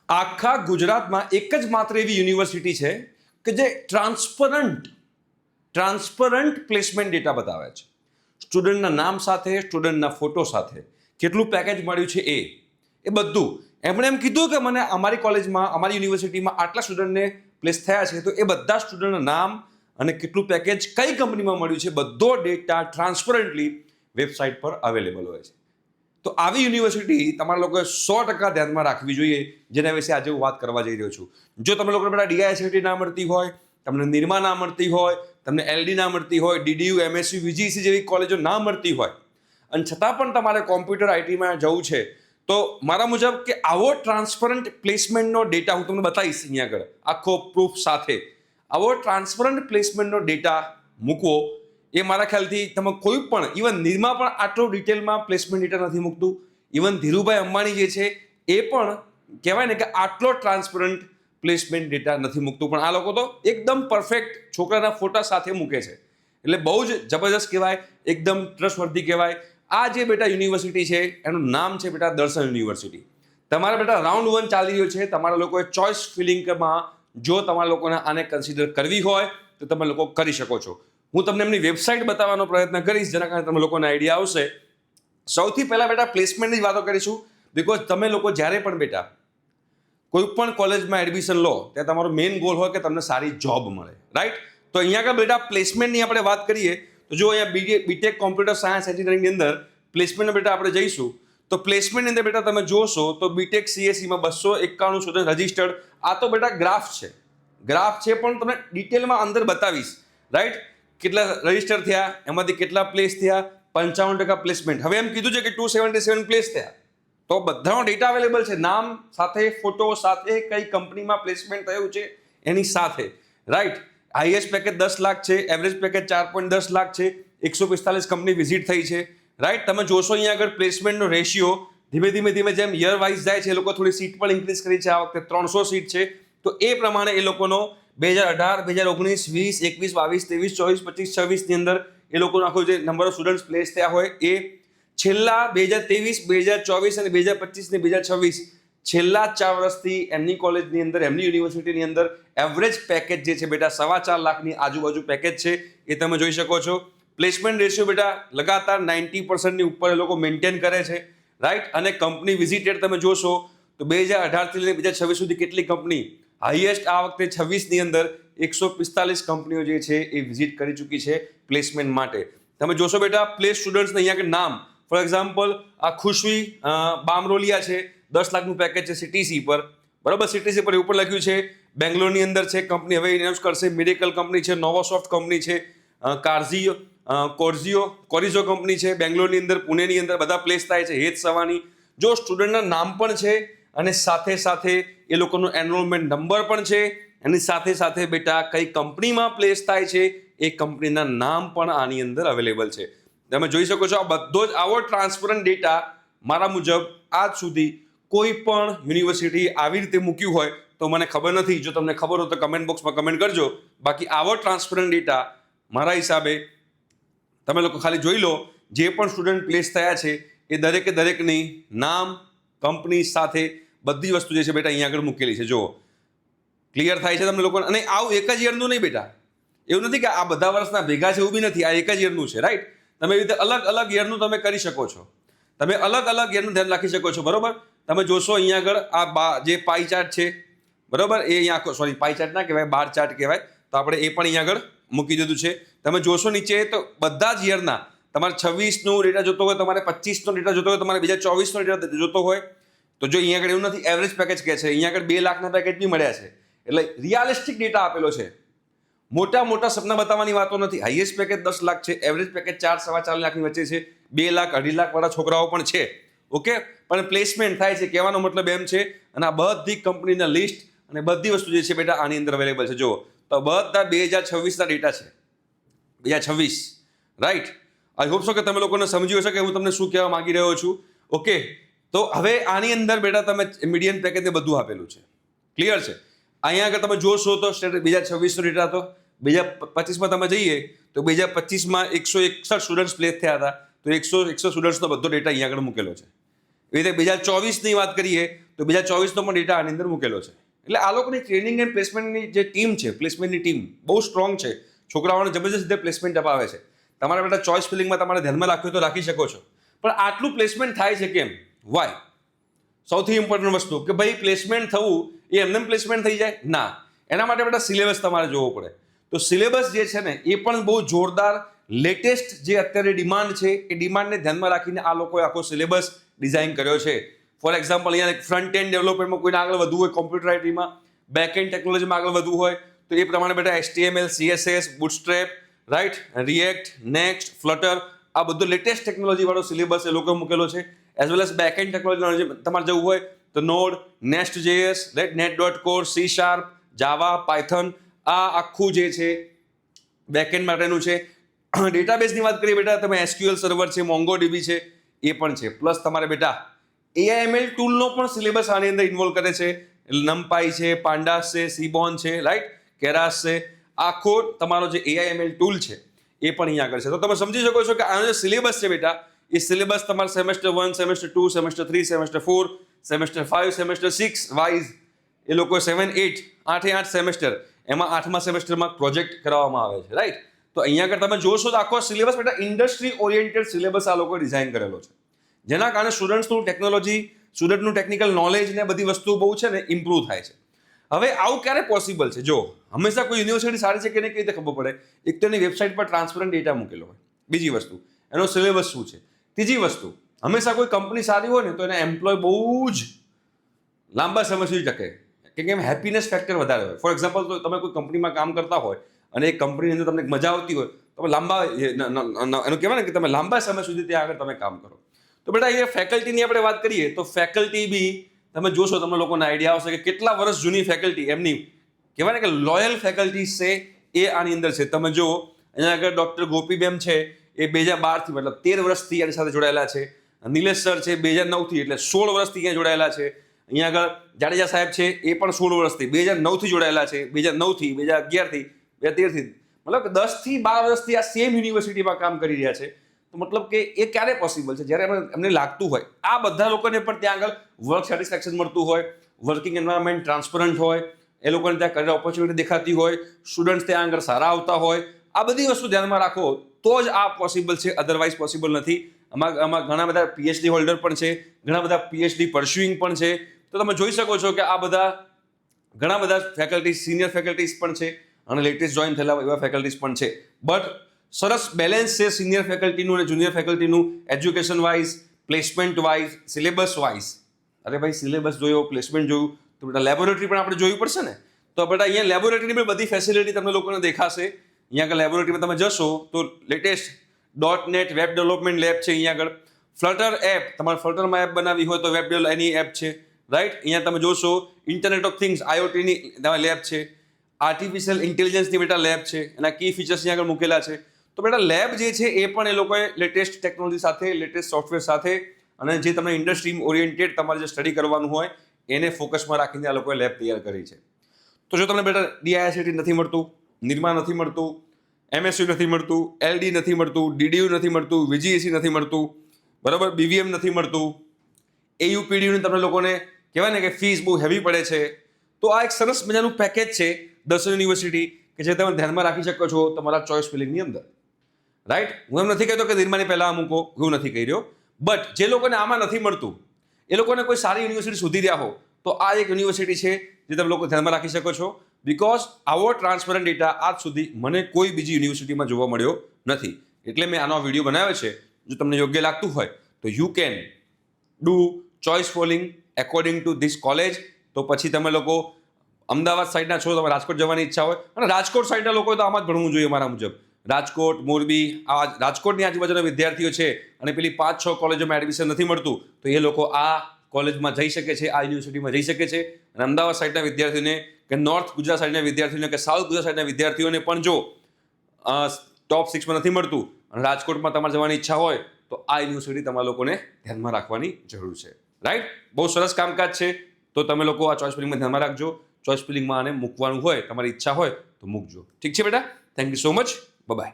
આખા ગુજરાતમાં એક જ માત્ર એવી યુનિવર્સિટી છે કે જે ટ્રાન્સપરન્ટ પ્લેસમેન્ટ ડેટા બતાવે છે. સ્ટુડન્ટના નામ સાથે, સ્ટુડન્ટના ફોટો સાથે, કેટલું પેકેજ મળ્યું છે એ બધું. એમણે એમ કીધું કે મને અમારી કોલેજમાં, અમારી યુનિવર્સિટીમાં આટલા સ્ટુડન્ટને પ્લેસ થયા છે, તો એ બધા સ્ટુડન્ટના નામ અને કેટલું પેકેજ કઈ કંપનીમાં મળ્યું છે બધો ડેટા ટ્રાન્સપરન્ટલી વેબસાઇટ પર અવેલેબલ હોય છે. તો આવી યુનિવર્સિટી તમારા લોકોએ 100% ધ્યાનમાં રાખવી જોઈએ, જેના વિશે આજે હું વાત કરવા જઈ રહ્યો છું. જો તમે લોકોને બેટા DISCT ના મળતી હોય, તમને નિરમા ના મળતી હોય, તમને LD ના મળતી હોય, DDU, MSU, VGC જેવી કોલેજો ના મળતી હોય, અને છતાં પણ તમારે કોમ્પ્યુટર આઈટીમાં જવું છે, તો મારા મુજબ કે આવો ટ્રાન્સપરન્ટ પ્લેસમેન્ટનો ડેટા હું તમને બતાવીશ અહીંયા આગળ આખો પ્રૂફ સાથે. આવો ટ્રાન્સપરન્ટ પ્લેસમેન્ટનો ડેટા મૂકવો એ મારા ખ્યાલથી તમે કોઈ પણ, ઇવન નિરમા પણ આટલો ડિટેલમાં પ્લેસમેન્ટ ડેટા નથી મૂકતું. ઇવન ધીરુભાઈ અંબાણી જે છે એ પણ કહેવાય ને કે આટલો ટ્રાન્સપરન્ટ પ્લેસમેન્ટ ડેટા નથી મૂકતું, પણ આ લોકો તો એકદમ પરફેક્ટ છોકરાના ફોટા સાથે મૂકે છે. એટલે બહુ જ જબરજસ્ત કહેવાય, એકદમ ટ્રસ્ટવર્ધી કહેવાય. આ જે બેટા યુનિવર્સિટી છે એનું નામ છે બેટા દર્શન યુનિવર્સિટી. તમારા બેટા રાઉન્ડ 1 ચાલી રહ્યો છે. તમારા લોકોએ ચોઇસ ફિલિંગમાં જો તમારા લોકોને આને કન્સિડર કરવી હોય તો તમે લોકો કરી શકો છો. હું તમને એમની વેબસાઇટ બતાવવાનો પ્રયત્ન કરીશ, જેના કારણે તમે લોકોને આઈડિયા આવશે. સૌથી પહેલા બેટા પ્લેસમેન્ટની જ વાતો કરીશું, બિકોઝ તમે લોકો જ્યારે પણ બેટા કોઈ પણ કોલેજમાં એડમિશન લો ત્યાં તમારો મેઇન ગોલ હોય કે તમને સારી જોબ મળે, રાઈટ? તો અહીંયા આગળ બેટા પ્લેસમેન્ટની આપણે વાત કરીએ તો જો અહીંયા બીટેક કોમ્પ્યુટર સાયન્સ એન્જિનિયરિંગની અંદર પ્લેસમેન્ટ બેટા આપણે જઈશું તો પ્લેસમેન્ટની અંદર બેટા તમે જોશો તો બીટેક CSEમાં 291 સ્ટુડન્ટ રજિસ્ટર્ડ. આ તો બેટા ગ્રાફ છે પણ તમને ડિટેલમાં અંદર બતાવીશ, રાઈટ? કેટલા રજિસ્ટર થયા, એમાંથી કેટલા પ્લેસ થયા, 55% પ્લેસમેન્ટ. હવે એમ કીધું છે કે 277 પ્લેસ થયા, તો બધાનો ડેટા અવેલેબલ છે, નામ સાથે, ફોટો સાથે, કઈ કંપનીમાં પ્લેસમેન્ટ થયું છે એની સાથે, રાઈટ? હાઈએસ્ટ પેકેજ 10 લાખ છે, એવરેજ પેકેજ 4.10 લાખ છે, 145 કંપની વિઝિટ થઈ છે, રાઈટ? તમે જોશો અહીંયા આગળ પ્લેસમેન્ટનો રેશિયો ધીમે જેમ યર વાઇઝ જાય છે, એ લોકો થોડી સીટ પણ ઇન્ક્રીઝ કરી છે. આ વખતે 300 સીટ છે, તો એ પ્રમાણે એ લોકોનો 2018, 2019, 20, 21, 22, 23, 24, 25, 26 ની અંદર એ લોકોનો આખો જે નંબર ઓફ સ્ટુડન્ટ્સ પ્લેસ થયા હોય એ છેલ્લા 2023, 2024 અને 2025 ને 2026 છેલ્લા 4 વર્ષથી એમની કોલેજની અંદર, એમની યુનિવર્સિટીની અંદર એવરેજ પેકેજ જે છે બેટા 4.5 લાખની આજુબાજુ પેકેજ છે, એ તમે જોઈ શકો છો. પ્લેસમેન્ટ રેશિયો બેટા લગાતાર 90% ઉપર એ લોકો મેન્ટેન કરે છે, રાઈટ? અને કંપની વિઝિટેડ તમે જોશો તો 2018 થી લઈને 2026 સુધી કેટલી કંપની, હાઈએસ્ટ આ વખતે 26ની અંદર 145 કંપનીઓ જે છે એ વિઝિટ કરી ચૂકી છે પ્લેસમેન્ટ માટે. તમે જોશો બેટા પ્લેસ સ્ટુડન્ટ્સને અહીંયા કે નામ, ફોર એક્ઝામ્પલ આ ખુશવી બામરોલિયા છે, 10 લાખનું પેકેજ છે CTC પર, બરાબર? CTC પર ઉપર લખ્યું છે બેંગ્લોરની અંદર છે કંપની, હવે એનાઉન્સ કરશે. મિરેકલ કંપની છે, નોવાસોફ્ટ કંપની છે, કોરિઝો કંપની છે બેંગ્લોરની અંદર, પુણેની અંદર બધા પ્લેસ થાય છે. હેત સવાની, જો સ્ટુડન્ટના નામ પણ છે અને સાથે એ લોકોનો એનરોલમેન્ટ નંબર પણ છે, એની સાથે બેટા કઈ કંપનીમાં પ્લેસ થાય છે એ કંપનીના નામ પણ આની અંદર અવેલેબલ છે. તમે જોઈ શકો છો આ બધો જ આવો ટ્રાન્સપરન્ટ ડેટા મારા મુજબ આજ સુધી કોઈ પણ યુનિવર્સિટી આવી રીતે મૂક્યું હોય તો મને ખબર નથી. જો તમને ખબર હોય તો કમેન્ટ બોક્સમાં કમેન્ટ કરજો. બાકી આવો ટ્રાન્સપરન્ટ ડેટા મારા હિસાબે તમે લોકો ખાલી જોઈ લો, જે પણ સ્ટુડન્ટ પ્લેસ થયા છે એ દરેકની નામ, કંપની સાથે બધી વસ્તુ જે છે બેટા અહીંયા આગળ મૂકેલી છે. જુઓ, ક્લિયર થાય છે તમને લોકોને? અને આવું એક જ યરનું નહીં બેટા, એવું નથી કે આ બધા વર્ષના ભેગા છે, એવું બી નથી. આ એક જ યરનું છે, રાઈટ? તમે એવી રીતે અલગ યરનું તમે કરી શકો છો, તમે અલગ યરનું ધ્યાન રાખી શકો છો, બરોબર? તમે જોશો અહીંયા આગળ આ જે પાઈ ચાર્ટ છે, બરોબર? એ અહીંયા સોરી પાઈ ચાર્ટ ના કહેવાય, બાર ચાર્ટ કહેવાય. તો આપણે એ પણ અહીંયા આગળ મૂકી દીધું છે. તમે જોશો નીચે તો બધા જ યરના તમારે 26નું ડેટા જોતો હોય, તમારે 25નો ડેટા જોતો હોય, તમારે 2024નો ડેટા જોતો હોય તો જો અહીંયા આગળ એવું નથી, એવરેજ પેકેજ કહે છે, અહીંયા આગળ 2 લાખના પેકેજ બી મળ્યા છે. એટલે રિયાલિસ્ટિક ડેટા આપેલો છે. મોટા સપના બતાવવાની વાતો નથી. હાઈએસ્ટ પેકેજ 10 લાખ છે, એવરેજ પેકેજ 4.25 લાખની વચ્ચે છે, 2 લાખ 2.5 લાખ વાળા છોકરાઓ પણ છે, ઓકે? પણ પ્લેસમેન્ટ થાય છે, કહેવાનો મતલબ એમ છે. અને આ બધી કંપનીના લિસ્ટ અને બધી વસ્તુ જે છે બેટા આની અંદર અવેલેબલ છે. જુઓ તો બધા 2026ના ડેટા છે, 2026, રાઈટ? આઈ હોપ સો કે તમે લોકોને સમજ્યું હશે કે હું તમને શું કહેવા માંગી રહ્યો છું, ઓકે? તો હવે આની અંદર બેટા તમે મીડિયમ પેકેજને બધું આપેલું છે, ક્લિયર છે? અહીંયા આગળ તમે જોશો તો 2026નો ડેટા હતો, 2025માં તમે જઈએ તો 2025માં 161 સ્ટુડન્ટ્સ પ્લેસ થયા હતા, તો 100 સ્ટુડન્ટ્સનો બધો ડેટા અહીંયા આગળ મૂકેલો છે. એવી રીતે 2024ની વાત કરીએ તો 2024નો પણ ડેટા આની અંદર મૂકેલો છે. એટલે આ લોકોની ટ્રેનિંગ એન્ડ પ્લેસમેન્ટની જે ટીમ છે, પ્લેસમેન્ટની ટીમ બહુ સ્ટ્રોંગ છે. છોકરાઓને જબરજસ્ત રીતે પ્લેસમેન્ટ અપાવે છે. તમારા બેટા ચોઇસ ફિલિંગમાં તમારે ધ્યાનમાં રાખ્યું તો રાખી શકો છો, પણ આટલું પ્લેસમેન્ટ થાય છે કેમ? વાય? સૌથી ઇમ્પોર્ટન્ટ વસ્તુ કે ભાઈ પ્લેસમેન્ટ થવું એ એમને પ્લેસમેન્ટ થઈ જાય ના, એના માટે બેટા સિલેબસ તમારે જોવો પડે. તો સિલેબસ જે છે ને એ પણ બહુ જોરદાર લેટેસ્ટ જે અત્યારે ડિમાન્ડ છે એ ડિમાન્ડને ધ્યાનમાં રાખીને આ લોકોએ આખો સિલેબસ ડિઝાઇન કર્યો છે. ફોર એક્ઝામ્પલ અહીંયા ફ્રન્ટ એન્ડ ડેવલપમેન્ટમાં કોઈને આગળ વધવું હોય, કોમ્પ્યુટર આઈટીમાં, બેક એન્ડ ટેકનોલોજીમાં આગળ વધવું હોય તો એ પ્રમાણે બેટા HTML, CSS, bootstrap, right, React, Next, Flutter, આ બધું લેટેસ્ટ ટેકનોલોજી વાળો સિલેબસ એ લોકોએ મૂકેલો છે. As well as back end technology તમારે જવું હોય તો નોડ, નેસ્ટ.js, right, net.core, C#, Java, Python, આ આખું જે છે બેકએન્ડ માટેનું છે. ડેટાબેઝની વાત કરીએ બેટા, તમે SQL સર્વર છે, MongoDB છે, એ પણ છે. પ્લસ તમારે બેટા AIML ટૂલનો પણ સિલેબસ આની અંદર ઇન્વોલ્વ કરે છે. NumPy છે, Pandas છે, Seaborn છે, રાઈટ, Keras છે. આખો તમારો જે AIML ટૂલ છે એ પણ અહીંયા આગળ છે. તો તમે સમજી શકો છો કે આનો જે સિલેબસ છે બેટા, એ સિલેબસ તમારે semester 1, semester 2, semester 3, semester 4, semester 5, semester 6 wise એ લોકો 7, 8, 8 સેમેસ્ટર, એમાં 8મા સેમેસ્ટરમાં પ્રોજેક્ટ કરવામાં આવે છે, રાઈટ. તો અહીંયા આગળ તમે જોશો તો આખો સિલેબસ બેટા ઇન્ડસ્ટ્રી ઓરિએન્ટેડ સિલેબસ આ લોકો ડિઝાઇન કરેલો છે, જેના કારણે સ્ટુડન્ટ્સનું ટેકનોલોજી, સ્ટુડન્ટનું ટેકનિકલ નોલેજ ને બધી વસ્તુ બહુ છે ને ઇમ્પ્રૂવ થાય છે. હવે આવું ક્યારે પોસિબલ છે? જો હંમેશા કોઈ યુનિવર્સિટી સારી છે કે નહીં કઈ રીતે ખબર પડે? એક તો એની વેબસાઇટ પર ટ્રાન્સપરન્ટ ડેટા મૂકેલો હોય, બીજી વસ્તુ એનો સિલેબસ શું છે, ત્રીજી વસ્તુ હંમેશા કોઈ કંપની સારી હોય ને તો એના એમ્પ્લોય બહુ જ લાંબા સમય સુધી ટકે, કેમ કે એમ હેપીનેસ ફેક્ટર વધારે હોય. ફોર એક્ઝામ્પલ તો તમે કોઈ કંપનીમાં કામ કરતા હોય અને એ કંપનીની અંદર તમને મજા આવતી હોય તો લાંબા એનું કહેવાય ને કે તમે લાંબા સમય સુધી ત્યાં આગળ તમે કામ કરો. તો બેટા એ ફેકલ્ટીની આપણે વાત કરીએ તો ફેકલ્ટી બી તમે જોશો, તમને લોકોને આઈડિયા આવશે કે કેટલા વર્ષ જૂની ફેકલ્ટી એમની કહેવાય ને કે લોયલ ફેકલ્ટી છે એ આની અંદર છે. તમે જો અહીંયા આગળ ડૉક્ટર ગોપીબેન છે એ 2012થી મતલબ 13 વર્ષથી એની સાથે જોડાયેલા છે. નિલેશ સર છે 2009થી એટલે 16 વર્ષથી અહીંયા જોડાયેલા છે. અહીંયા આગળ જાડેજા સાહેબ છે એ પણ 16 વર્ષથી 2009થી જોડાયેલા છે, 2009થી, 2011થી, 2013થી, મતલબ 10થી 12 વર્ષથી આ સેમ યુનિવર્સિટીમાં કામ કરી રહ્યા છે. તો મતલબ કે એ ક્યારે પોસિબલ છે? જ્યારે એમને લાગતું હોય આ બધા લોકોને પણ ત્યાં આગળ વર્ક સેટિસ્ફેક્શન મળતું હોય, વર્કિંગ એન્વાયરમેન્ટ ટ્રાન્સપરન્ટ હોય, એ લોકોને ત્યાં કરિયર ઓપોર્ચ્યુનિટી દેખાતી હોય, સ્ટુડન્ટ્સ ત્યાં આગળ સારા આવતા હોય, આ બધી વસ્તુ ધ્યાનમાં રાખો તો જ આ પોસિબલ છે, અધરવાઇઝ પોસિબલ નથી. આમાં ઘણા બધા PhD હોલ્ડર પણ છે, ઘણા બધા PhD પરસ્યુઇંગ પણ છે. તો તમે જોઈ શકો છો કે આ બધા ઘણા બધા ફેકલ્ટી, સિનિયર ફેકલ્ટીઝ પણ છે અને લેટેસ્ટ જોઈન થયેલા એવા ફેકલ્ટીઝ પણ છે. બટ સરસ બેલેન્સ છે સિનિયર ફેકલ્ટીનું અને જુનિયર ફેકલ્ટીનું, education wise, placement wise, syllabus wise. અરે ભાઈ સિલેબસ જોયો, પ્લેસમેન્ટ જોયું તો બેટા લેબોરેટરી પણ આપણે જોયું પડશે ને. તો બેટા અહીંયા લેબોરેટરીની પણ બધી ફેસિલિટી તમને લોકોને દેખાશે. અહીંયા આગળ લેબોરેટરીમાં તમે જશો તો latest .NET web development lab છે. અહીંયા આગળ ફ્લટર એપ, તમારે ફ્લટરમાં એપ બનાવી હોય તો વેબ એની એપ છે, રાઈટ. અહીંયા તમે જોશો ઇન્ટરનેટ ઓફ થિંગ્સ IoTની લેબ છે, આર્ટિફિશિયલ ઇન્ટેલિજન્સની બેટા લેબ છે, એના કી ફીચર્સ અહીંયા આગળ મૂકેલા છે. તો બેટા લેબ જે છે એ પણ એ લોકોએ લેટેસ્ટ ટેકનોલોજી સાથે, લેટેસ્ટ સોફ્ટવેર સાથે અને જે તમને ઇન્ડસ્ટ્રી ઓરિએન્ટેડ તમારે જે સ્ટડી કરવાનું હોય એને ફોકસમાં રાખીને આ લોકોએ લેબ તૈયાર કરી છે. તો જો તમને બેટા DICT નથી મળતું, નિરમા નથી મળતું, MSU નથી મળતું, LD નથી મળતું, DDU નથી મળતું, VGEC નથી મળતું, બરાબર, BVM નથી મળતું, AUPDU તમને લોકોને કહેવાય ને કે ફીસ બહુ હેવી પડે છે, તો આ એક સરસ મજાનું પેકેજ છે દર્શન યુનિવર્સિટી કે જે તમે ધ્યાનમાં રાખી શકો છો તમારા ચોઇસ ફિલિંગની અંદર, રાઈટ. હું એમ નથી કહેતો કે નિર્માની પહેલાં મૂકો, હું નથી કહી રહ્યો. બટ જે લોકોને આમાં નથી મળતું એ લોકોને કોઈ સારી યુનિવર્સિટી શોધી રહ્યા હો તો આ એક યુનિવર્સિટી છે જે તમે લોકો ધ્યાનમાં રાખી શકો છો. બિકોઝ આવો ટ્રાન્સપરન્ટ ડેટા આજ સુધી મને કોઈ બીજી યુનિવર્સિટીમાં જોવા મળ્યો નથી, એટલે મેં આનો વિડીયો બનાવ્યો છે. જો તમને યોગ્ય લાગતું હોય તો you can do choice falling according to this college. તો પછી તમે લોકો અમદાવાદ સાઈડના છો, તમે રાજકોટ જવાની ઈચ્છા હોય અને રાજકોટ સાઈડના લોકોએ તો આમાં જ ભણવું જોઈએ મારા મુજબ. રાજકોટ, મોરબી, આ રાજકોટની આજુબાજુના વિદ્યાર્થીઓ છે અને પેલી 5-6 કોલેજોમાં એડમિશન નથી મળતું તો એ લોકો આ કોલેજમાં જઈ શકે છે, આ યુનિવર્સિટીમાં જઈ શકે છે. અને અમદાવાદ સાઈડના વિદ્યાર્થીઓને કે નોર્થ ગુજરાત સાઈડના વિદ્યાર્થીઓને કે સાઉથ ગુજરાત સાઈડના વિદ્યાર્થીઓને પણ જો ટોપ 6માં નથી મળતું અને રાજકોટમાં તમારે જવાની ઈચ્છા હોય તો આ યુનિવર્સિટી તમારા લોકોને ધ્યાનમાં રાખવાની જરૂર છે, રાઈટ. બહુ સરસ કામકાજ છે. તો તમે લોકો આ ચોઇસ ફિલિંગમાં ધ્યાનમાં રાખજો. ચોઇસ ફિલિંગમાં આને મૂકવાનું હોય, તમારી ઈચ્છા હોય તો મૂકજો. ઠીક છે બેટા, thank you so much, by.